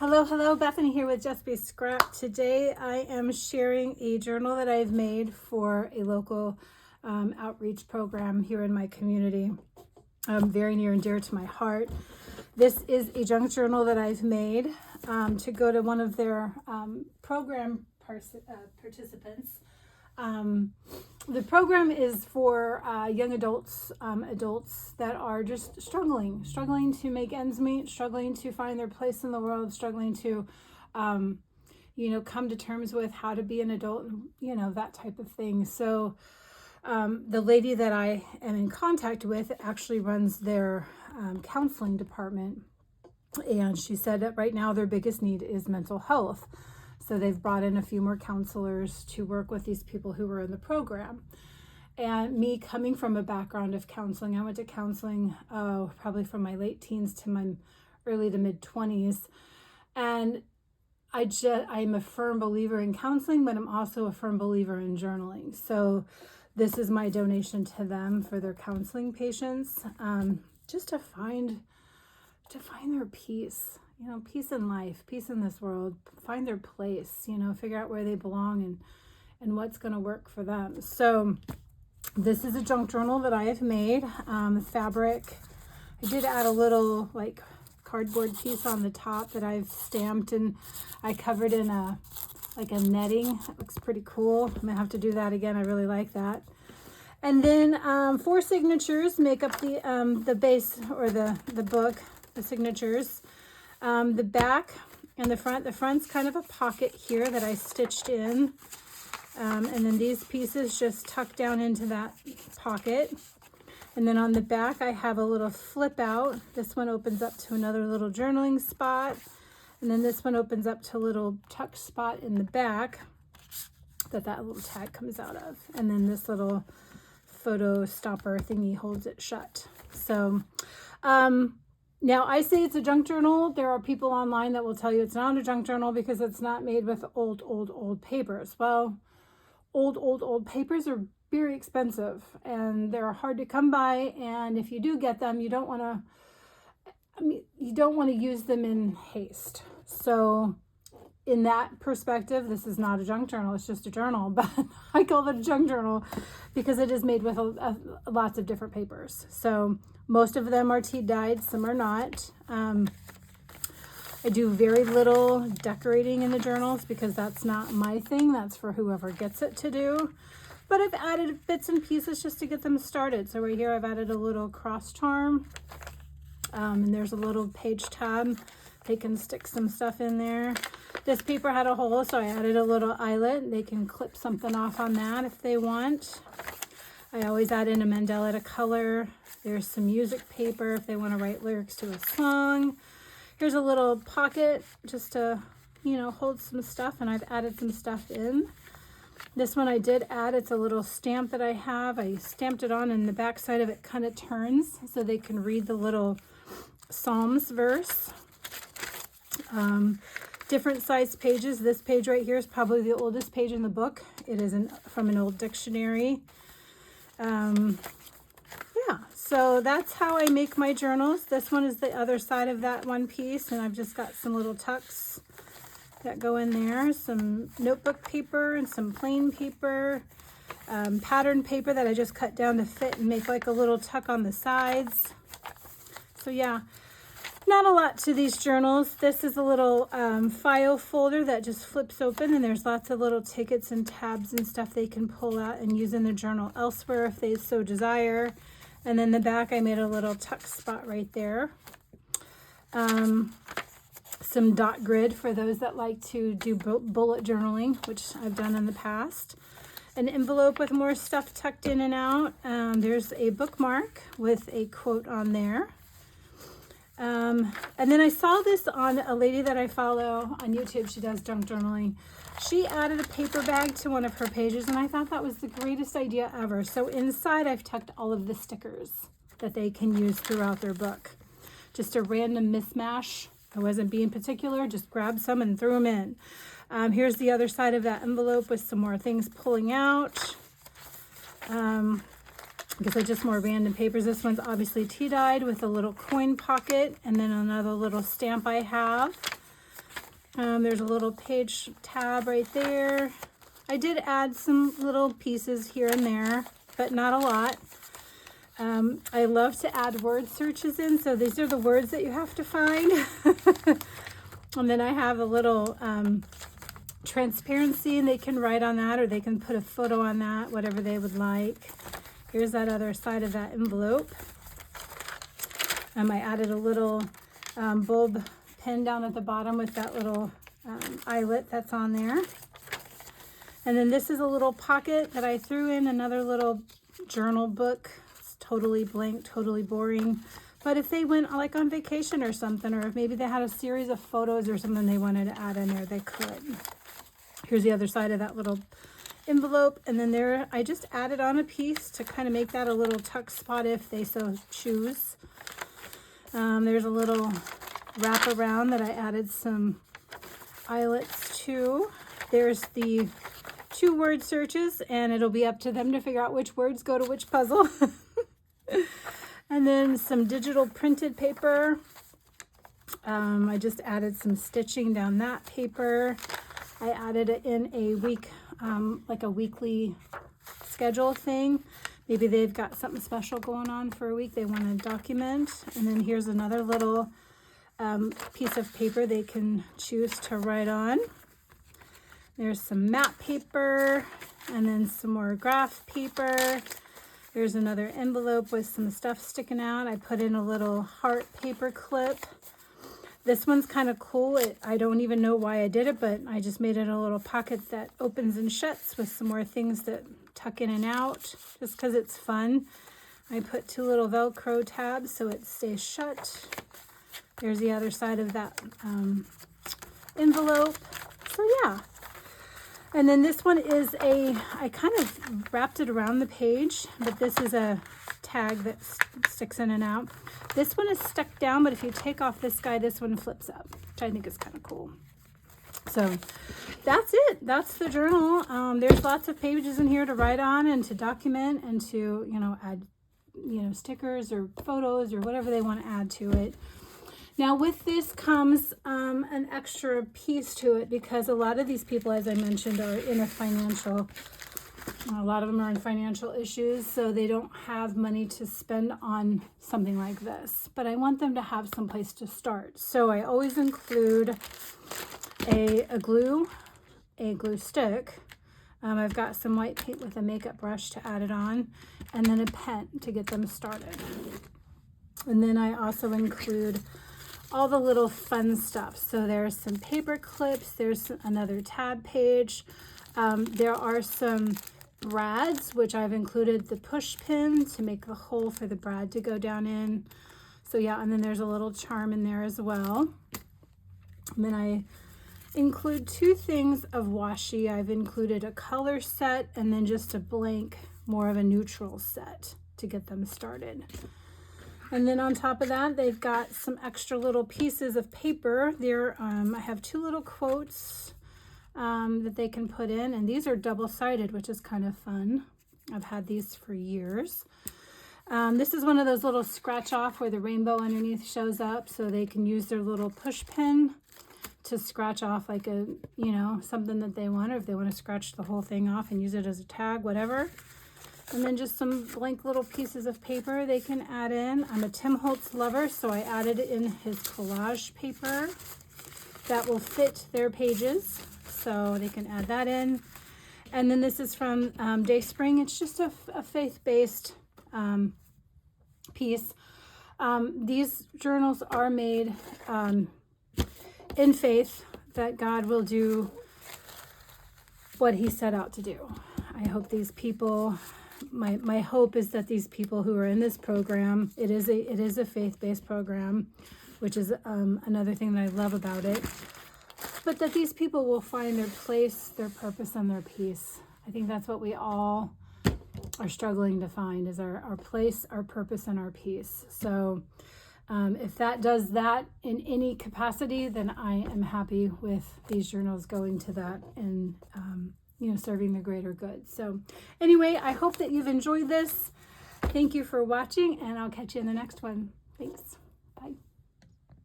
Hello, Bethany here with Just Be Scrap. Today I am sharing a journal that I've made for a local outreach program here in my community. Very near and dear to my heart. This is a junk journal that I've made to go to one of their program participants. The program is for young adults, adults that are just struggling to make ends meet, struggling to find their place in the world, struggling to, come to terms with how to be an adult, that type of thing. So the lady that I am in contact with actually runs their counseling department. And she said that right now their biggest need is mental health. So they've brought in a few more counselors to work with these people who were in the program. And me coming from a background of counseling, I went to counseling probably from my late teens to my early to mid 20s. And I'm a firm believer in counseling, but I'm also a firm believer in journaling. So this is my donation to them for their counseling patients, just to find their peace. Peace in life, peace in this world, find their place, figure out where they belong and what's going to work for them. So this is a junk journal that I have made. Fabric, I did add a little cardboard piece on the top that I've stamped and I covered in a netting. It looks pretty cool. I'm gonna have to do that again. I really like that. And then 4 signatures make up the base or the book, the signatures. The back and the front. The front's kind of a pocket here that I stitched in. And then these pieces just tuck down into that pocket. And then on the back, I have a little flip out. This one opens up to another little journaling spot. And then this one opens up to a little tuck spot in the back that little tag comes out of. And then this little photo stopper thingy holds it shut. So, now, I say it's a junk journal. There are people online that will tell you it's not a junk journal because it's not made with old papers. Well, old papers are very expensive and they're hard to come by. And if you do get them, you don't want to use them in haste. So in that perspective, this is not a junk journal. It's just a journal, but I call it a junk journal because it is made with lots of different papers. So most of them are tea dyed, some are not. I do very little decorating in the journals because that's not my thing. That's for whoever gets it to do. But I've added bits and pieces just to get them started. So right here, I've added a little cross charm. And there's a little page tab. They can stick some stuff in there. This paper had a hole, so I added a little eyelet. They can clip something off on that if they want. I always add in a mandala to color. There's some music paper if they want to write lyrics to a song. Here's a little pocket just to, hold some stuff, and I've added some stuff in. This one I did add, it's a little stamp that I have. I stamped it on, and the back side of it kind of turns so they can read the little Psalms verse. Different size pages. This page right here is probably the oldest page in the book. It is from an old dictionary. So that's how I make my journals. This one is the other side of that one piece, and I've just got some little tucks that go in there, some notebook paper and some plain paper, pattern paper that I just cut down to fit and make like a little tuck on the sides. So yeah, not a lot to these journals. This is a little file folder that just flips open, and there's lots of little tickets and tabs and stuff they can pull out and use in the journal elsewhere if they so desire. And then the back, I made a little tuck spot right there. Some dot grid for those that like to do bullet journaling, which I've done in the past. An envelope with more stuff tucked in and out. There's a bookmark with a quote on there. And then I saw this on a lady that I follow on YouTube. She does junk journaling. She added a paper bag to one of her pages, and I thought that was the greatest idea ever. So inside, I've tucked all of the stickers that they can use throughout their book. Just a random mismatch. I wasn't being particular, just grabbed some and threw them in. Here's the other side of that envelope with some more things pulling out. Because they're just more random papers. This one's obviously tea dyed with a little coin pocket, and then another little stamp I have. There's a little page tab right there. I did add some little pieces here and there, but not a lot. I love to add word searches in, so these are the words that you have to find. And then I have a little transparency, and they can write on that, or they can put a photo on that, whatever they would like. Here's that other side of that envelope. I added a little bulb pin down at the bottom with that little eyelet that's on there. And then this is a little pocket that I threw in another little journal book. It's totally blank, totally boring. But if they went like on vacation or something, or if maybe they had a series of photos or something they wanted to add in there, they could. Here's the other side of that little envelope. And then there, I just added on a piece to kind of make that a little tuck spot if they so choose. There's a little wrap around that I added some eyelets to. There's the 2 word searches, and it'll be up to them to figure out which words go to which puzzle. And then some digital printed paper. I just added some stitching down that paper. I added it in a week, like a weekly schedule thing. Maybe they've got something special going on for a week they want to document. And then here's another little piece of paper they can choose to write on. There's some matte paper, and then some more graph paper. There's another envelope with some stuff sticking out. I put in a little heart paper clip. This one's kind of cool. I don't even know why I did it, but I just made it a little pocket that opens and shuts with some more things that tuck in and out, just because it's fun. I put 2 little Velcro tabs so it stays shut. There's the other side of that envelope. So yeah. And then this one is I kind of wrapped it around the page, but this is a tag that sticks in and out. This one is stuck down, but if you take off this guy, this one flips up, which I think is kind of cool. So that's it. That's the journal. There's lots of pages in here to write on and to document and to, add, stickers or photos or whatever they want to add to it. Now with this comes an extra piece to it, because a lot of these people, as I mentioned, are in a lot of them are in financial issues, so they don't have money to spend on something like this. But I want them to have some place to start. So I always include a glue stick. I've got some white paint with a makeup brush to add it on, and then a pen to get them started. And then I also include all the little fun stuff. So there's some paper clips, there's another tab page. There are some brads, which I've included the push pin to make the hole for the brad to go down in. So yeah, and then there's a little charm in there as well. And then I include 2 things of washi. I've included a color set and then just a blank, more of a neutral set to get them started. And then on top of that, they've got some extra little pieces of paper. There, I have 2 little quotes that they can put in, and these are double-sided, which is kind of fun. I've had these for years. This is one of those little scratch off where the rainbow underneath shows up, so they can use their little push pin to scratch off like a, something that they want, or if they want to scratch the whole thing off and use it as a tag, whatever. And then just some blank little pieces of paper they can add in. I'm a Tim Holtz lover, so I added in his collage paper that will fit their pages, so they can add that in. And then this is from Dayspring. It's just a faith-based piece. These journals are made in faith that God will do what he set out to do. I hope these people, my hope is that these people who are in this program, it is a faith-based program, which is another thing that I love about it, but that these people will find their place, their purpose, and their peace. I think that's what we all are struggling to find, is our place, our purpose, and our peace. So if that does that in any capacity, then I am happy with these journals going to that and serving the greater good. So anyway, I hope that you've enjoyed this. Thank you for watching, and I'll catch you in the next one. Thanks.